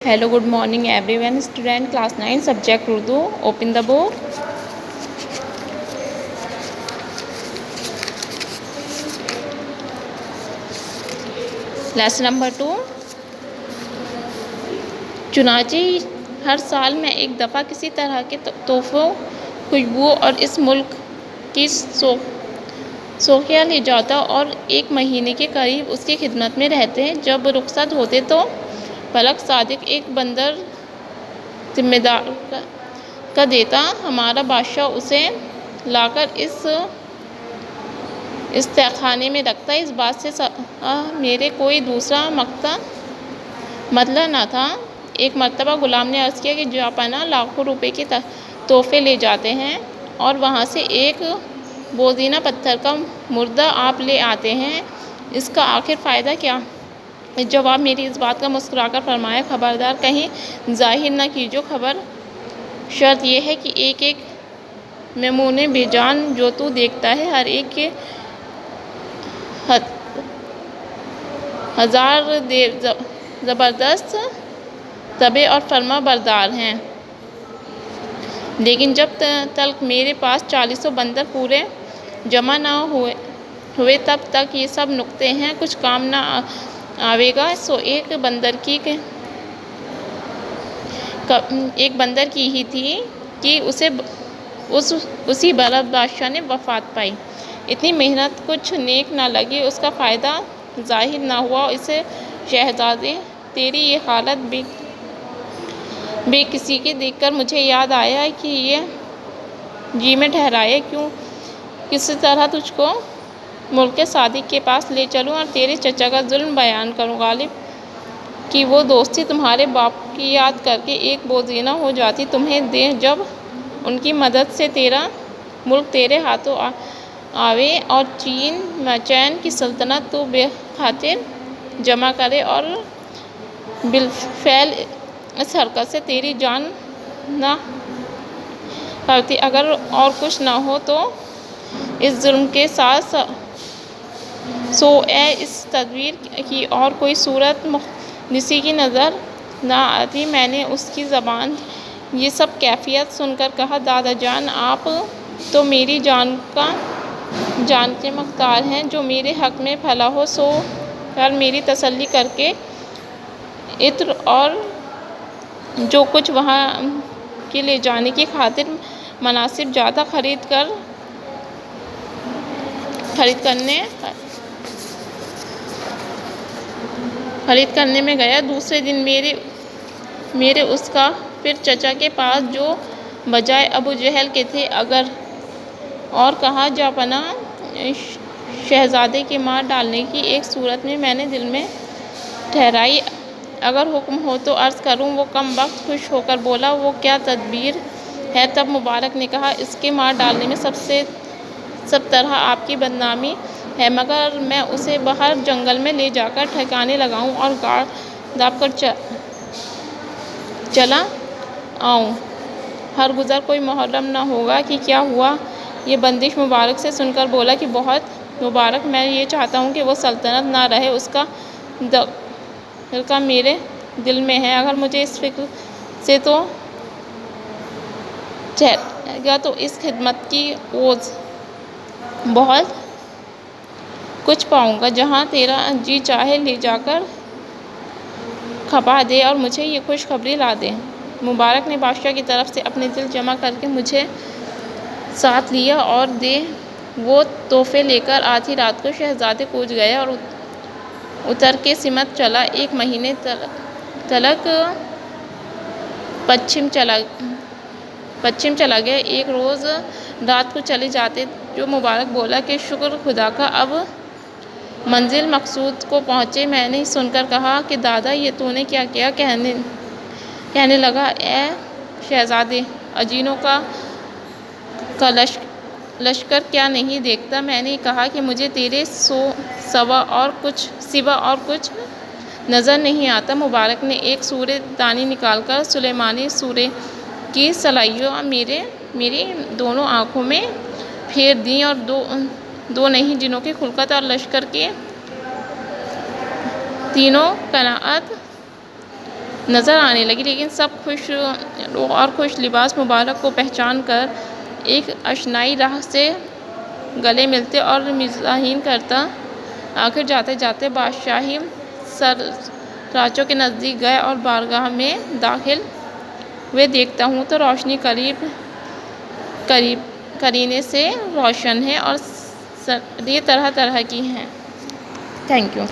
Hello, good morning everyone. Student class 9 subject Urdu. Open the book. Lesson number 2. चुनाचे हर साल मैं एक दफ़ा किसी तरह के तोहफ़ों, खुशबुओं और इस मुल्क की सौखियाँ ले जाता और 1 महीने के करीब उसकी खिदमत में रहते। जब रुखसत होते तो पलक सादिक एक बंदर जिम्मेदार का देता। हमारा बादशाह उसे लाकर इस तहखाने में रखता। इस बात से मेरे कोई दूसरा मतलब न था। एक मर्तबा गुलाम ने अर्ज़ किया कि जापाना लाखों रुपए के तोहफे ले जाते हैं और वहाँ से एक बोझीना पत्थर का मुर्दा आप ले आते हैं, इसका आखिर फ़ायदा क्या? जवाब मेरी इस बात का मुस्कुराकर फरमाया, खबरदार कहीं ज़ाहिर न कीजिए खबर, शर्त यह है कि एक नमूने बेजान जो तू देखता है हर एक के हजार ज़बरदस्त तबे और फर्मा बरदार हैं, लेकिन जब तक मेरे पास 40 बंदर पूरे जमा ना हुए तब तक ये सब नुक्ते हैं कुछ काम ना आवेगा। सो एक बंदर की ही थी कि उसी बरफ बादशाह ने वफ़ात पाई। इतनी मेहनत कुछ नेक ना लगी, उसका फ़ायदा ज़ाहिर ना हुआ। इसे शहज़ादे तेरी ये हालत बेकिसी के देखकर मुझे याद आया कि ये जी में ठहराए क्यों किसी तरह तुझको मुल्क सादिक के पास ले चलूं और तेरे चचा का जुल्म बयान करूं। गालिब कि वो दोस्ती तुम्हारे बाप की याद करके एक बोझीना हो जाती तुम्हें दे, जब उनकी मदद से तेरा मुल्क तेरे हाथों आवे और चैन की सल्तनत तो बेखातिर जमा करे और बिलफैल इस हरकत से तेरी जान ना करती। अगर और कुछ ना हो तो इस जुल्म के साथ इस तदबीर की और कोई सूरत किसी की नज़र ना आती। मैंने उसकी ज़बान ये सब कैफियत सुनकर कहा, दादा जान आप तो मेरी जान के मुख्तार हैं, जो मेरे हक़ में भला हो सो कर मेरी तसल्ली करके इत्र और जो कुछ वहाँ के ले जाने की खातिर मुनासिब ज़्यादा खरीद करने में गया। दूसरे दिन मेरे उसका फिर चचा के पास जो बजाय अबू जहल के थे अगर और कहा, जापना शहज़ादे के मार डालने की एक सूरत में मैंने दिल में ठहराई, अगर हुक्म हो तो अर्ज़ करूं। वो कम वक्त खुश होकर बोला, वो क्या तदबीर है? तब मुबारक ने कहा, इसके मार डालने में सब तरह आपकी बदनामी है, मगर मैं उसे बाहर जंगल में ले जाकर ठिकाने लगाऊं और गाड़ दाब कर चला आऊं। हर गुज़र कोई मुहर्रम न होगा कि क्या हुआ। ये बंदिश मुबारक से सुनकर बोला कि बहुत मुबारक, मैं ये चाहता हूँ कि वो सल्तनत ना रहे, उसका दखल मेरे दिल में है। अगर मुझे इस फिक्र से तो ठहरेगा तो इस खिदमत की ओज़ बहुत कुछ पाऊँगा। जहाँ तेरा जी चाहे ले जाकर खपा दे और मुझे ये खुशखबरी ला दे। मुबारक ने बादशाह की तरफ से अपने दिल जमा करके मुझे साथ लिया और वो तोहफे लेकर आधी रात को शहज़ादे कूच गया और उतर के सिमत चला। 1 महीने तलक पश्चिम चला गया। एक रोज़ रात को चले जाते जो मुबारक बोला कि शुक्र खुदा का, अब मंजिल मकसूद को पहुँचे। मैंने सुनकर कहा कि दादा ये तूने क्या किया? कहने लगा, ए शहज़ादे, अजीनों का लश्कर क्या नहीं देखता? मैंने कहा कि मुझे तेरे सिवा और कुछ नज़र नहीं आता। मुबारक ने एक सूरे दानी निकालकर सुलेमानी सूरे की सलाइयाँ मेरी दोनों आँखों में फेर दी और दो नहीं जिनों की खुलकत और लश्कर के तीनों कनात نظر آنے لگی، لیکن سب خوش اور خوش لباس مبارک کو پہچان کر ایک اشنائی راہ سے گلے ملتے اور مزاحیں کرتا آخر جاتے جاتے بادشاہی سراچوں کے نزدیک گئے اور بارگاہ میں داخل ہوئے۔ دیکھتا ہوں تو روشنی قرینے سے روشن ہے اور سریں طرح طرح کی ہیں۔ Thank you.